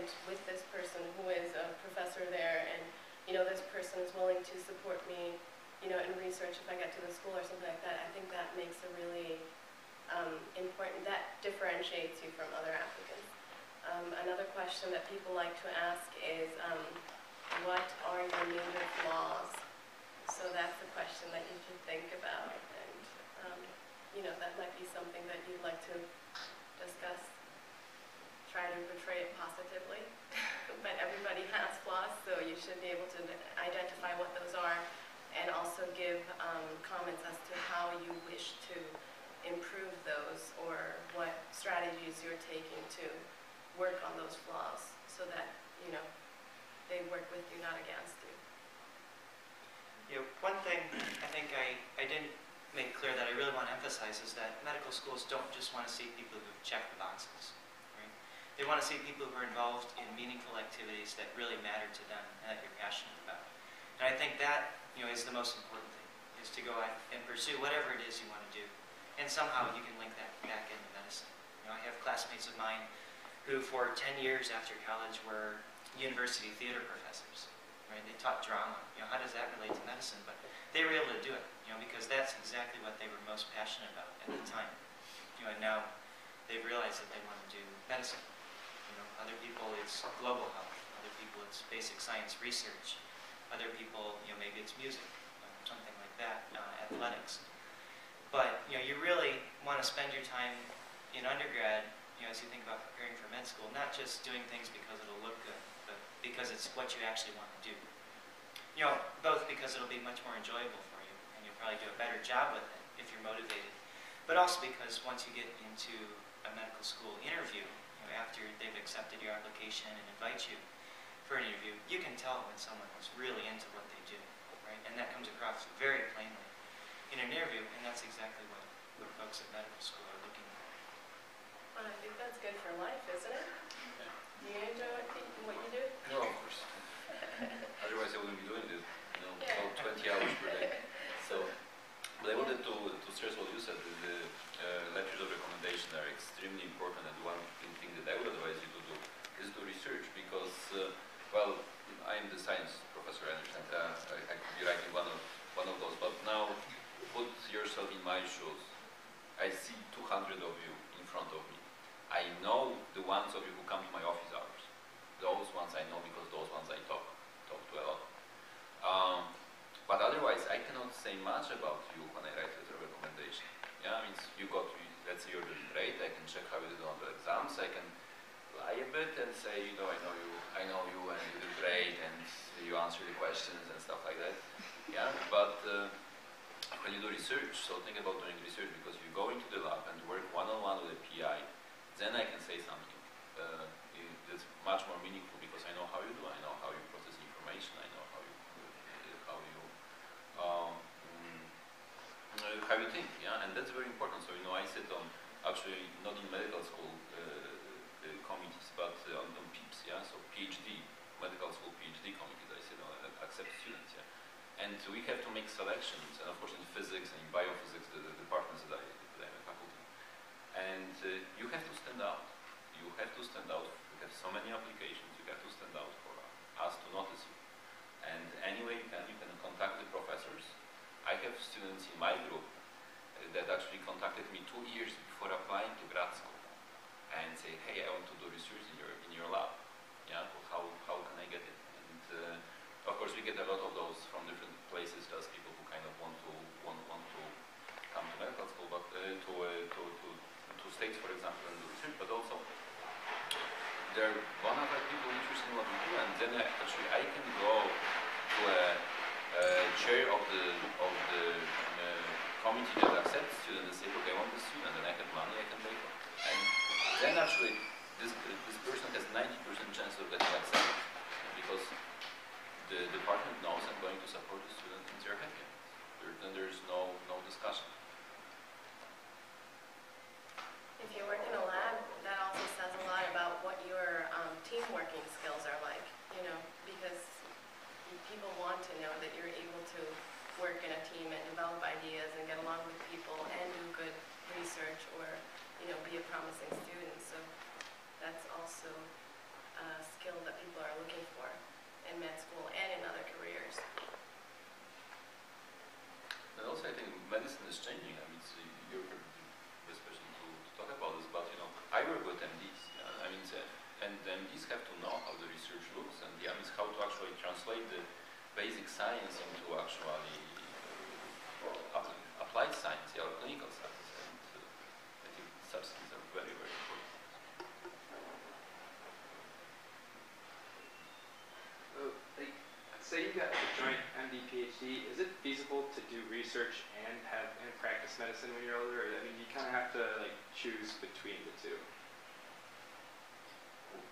alignment with this person who is a professor there, and this person is willing to support me, in research if I get to the school or something like that. I think that makes a really important, that differentiates you from other applicants. Another question that people like to ask is, what are your major flaws? So that's a question that you should think about, and that might be something that you'd like to discuss. Try to portray it positively, but everybody has flaws, so you should be able to identify what those are, and also give comments as to how you wish to improve those, or what strategies you're taking to work on those flaws, so that they work with you, not against you. One thing I think I didn't make clear that I really want to emphasize is that medical schools don't just want to see people who check the boxes. Right? They want to see people who are involved in meaningful activities that really matter to them and that you're passionate about. And I think that is the most important thing, is to go out and pursue whatever it is you want to do. And somehow you can link that back into medicine. I have classmates of mine who for 10 years after college were university theater professors. Right? They taught drama. How does that relate to medicine? But they were able to do it, because that's exactly what they were most passionate about at the time. And now they've realized that they want to do medicine. Other people it's global health. Other people it's basic science research. Other people, maybe it's music, something like that, athletics. But you really want to spend your time in undergrad, as you think about preparing for med school, not just doing things because it'll look good, but because it's what you actually want to do. Both because it'll be much more enjoyable for you, and you'll probably do a better job with it if you're motivated, but also because once you get into a medical school interview, after they've accepted your application and invite you for an interview, you can tell when someone is really into what they do, right? And that comes across very plainly in an interview, and that's exactly what folks at medical school are looking for. Well, I think that's good for life, isn't it? Yeah. Do you enjoy what you do? No, of course. Otherwise I wouldn't be doing this, about 20 hours per day. So, but I wanted to stress what you said, the letters of recommendation are extremely important, and one thing that I would advise you to do is do research, because, well, I'm the science professor, I understand, I could be writing one of those, but now put yourself in my shoes. I see 200 of you in front of me. I know the ones of you who come to my office hours. Those ones I know because those ones I talk to a lot. But otherwise, I cannot say much about you when I write letter of recommendation. Yeah, I mean, you got, let's say you're doing great, I can check how you did on the exams, I can lie a bit and say, I know you and you did great and you answer the questions and stuff like that. Yeah, but when you do research, so think about doing research, because you go into the lab and work one-on-one with a PI, then I can say something. It's much more meaningful because I know how you do, I know how you process information, I know how you think, yeah, and that's very important. So I sit on, actually not in medical school committees, but on PIPs, yeah, so PhD, medical school PhD committees. I sit on accept students, yeah, and we have to make selections, and of course in physics and in biophysics, the departments that I'm a faculty, and you have to stand out. You have to stand out. You have so many applications. You have to stand out for us to notice you. And anyway, you can contact the professors. I have students in my group that actually contacted me 2 years before applying to grad school and say, hey, I want to do research in your lab. Yeah, how can I get it? And of course, we get a lot of those from different places. Just people who kind of want to come to medical school, but to states, for example, and do research. But also, there are one of people interested in what we do, and then actually I can go to a chair of the committee that accepts students and say, look, I want this student, and I have money, I can pay for it. And then actually, this person has 90% chance of getting accepted, because the department knows I'm going to support the student and they're happy. Then there's no discussion. If you work in a lab, that also says a lot about what your team working skills are like, because people want to know that you're able to work in a team and develop ideas and get along with people and do good research, or be a promising student. So that's also a skill medicine is changing. I mean, you're the best person to talk about this, but you know, I work with MDs. I mean, and the MDs have to know how the research looks, and I mean, how to actually translate the basic science into actually applied science, or clinical science. And I think subsidies are very, very important. Say you got a joint MD PhD, is it feasible to do research and practice medicine when you're older? I mean, you kind of have to like choose between the two.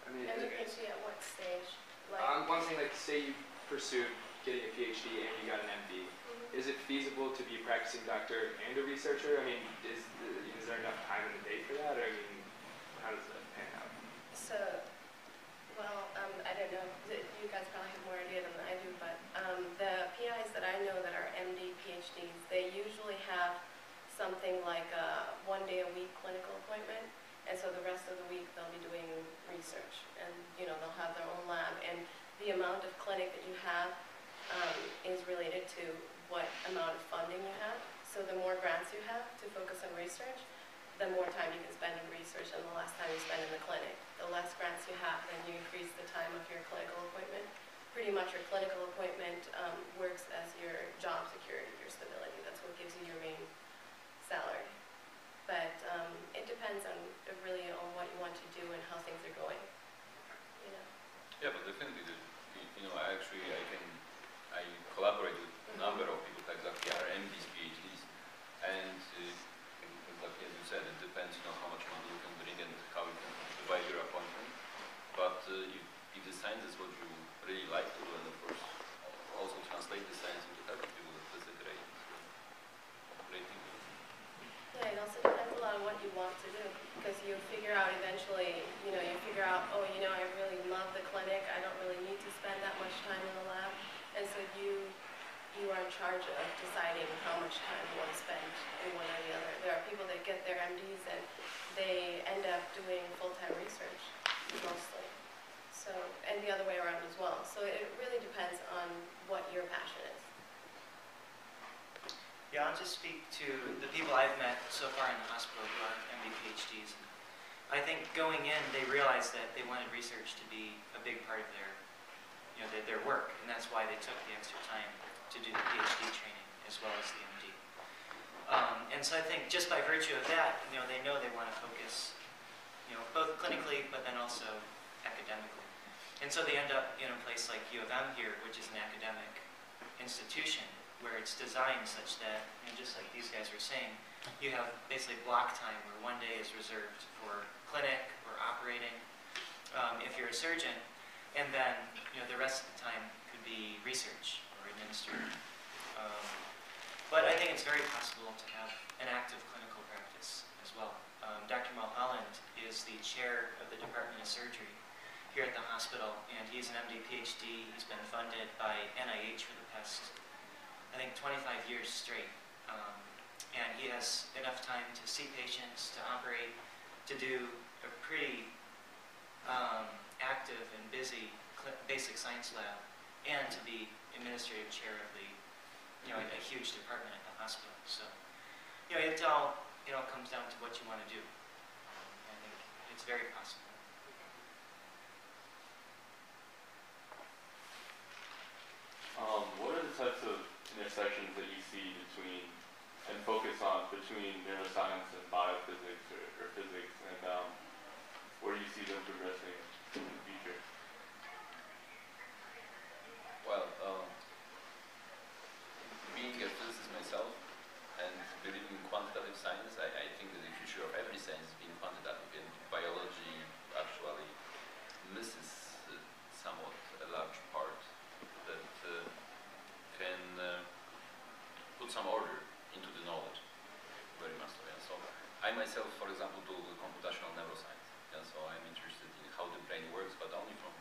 I mean, MD PhD at what stage? Like one thing, like say you pursued getting a PhD and you got an MD, is it feasible to be a practicing doctor and a researcher? I mean, is there enough time in the day for that? Or I mean, how does that pan out? So, well, I don't know. You guys probably have more idea than I do, but the PIs that I know that are MD, PhDs, they usually have something like a one-day-a-week clinical appointment, and so the rest of the week they'll be doing research, and you know they'll have their own lab, and the amount of clinic that you have is related to what amount of funding you have. So the more grants you have to focus on research, the more time you can spend in research and the less time you spend in the clinic. The less grants you have, then you increase the time of your clinical appointment. Pretty much your clinical appointment works as your job security, your stability. That's what gives you your main salary. But it depends on really on what you want to do and how things are going. You know. Yeah, but definitely, you know, I collaborate with a number of people who exactly are MDs, PhDs, and exactly as you said, it depends, you know, how much money you can bring and how you can divide your appointment. But if the science is what you really like to do, and of course also translate the science into helping people, that's a great thing. Yeah, it also depends a lot on what you want to do, because you figure out eventually, you know, oh, you know, I really love the clinic, I don't really need to spend that much time in the lab, and so you are in charge of deciding how much time you want to spend in one or the other. There are people that get their MDs and they end up doing full-time research, mostly. So, and the other way around as well. So it really depends on what your passion is. Yeah, I'll just speak to the people I've met so far in the hospital who are MD PhDs. I think going in, they realized that they wanted research to be a big part of their, you know, their work, and that's why they took the extra time to do the PhD training as well as the MD. And so I think just by virtue of that, you know they want to focus, you know, both clinically but then also academically. And so they end up in a place like U of M here, which is an academic institution where it's designed such that, you know, just like these guys were saying, you have basically block time where one day is reserved for clinic or operating if you're a surgeon, and then, you know, the rest of the time could be research or administered. But I think it's very possible to have an active clinical practice as well. Dr. Mulholland is the chair of the Department of Surgery here at the hospital, and he's an MD PhD. He's been funded by NIH for the past, I think, 25 years straight. And he has enough time to see patients, to operate, to do a pretty active and busy basic science lab, and to be administrative chair of the, you know, a huge department at the hospital. So, you know, it all comes down to what you want to do. I think it's very possible. What are the types of intersections that you see between neuroscience and biophysics or physics, and where do you see them progressing in the future? Well, being a physicist myself and believing in quantitative science, I think that the future of every science is being quantitative, and biology actually misses somewhat a large part that can put some order into the knowledge, very much so. And so I myself, for example, do computational neuroscience, and so I'm interested in how the brain works, but only from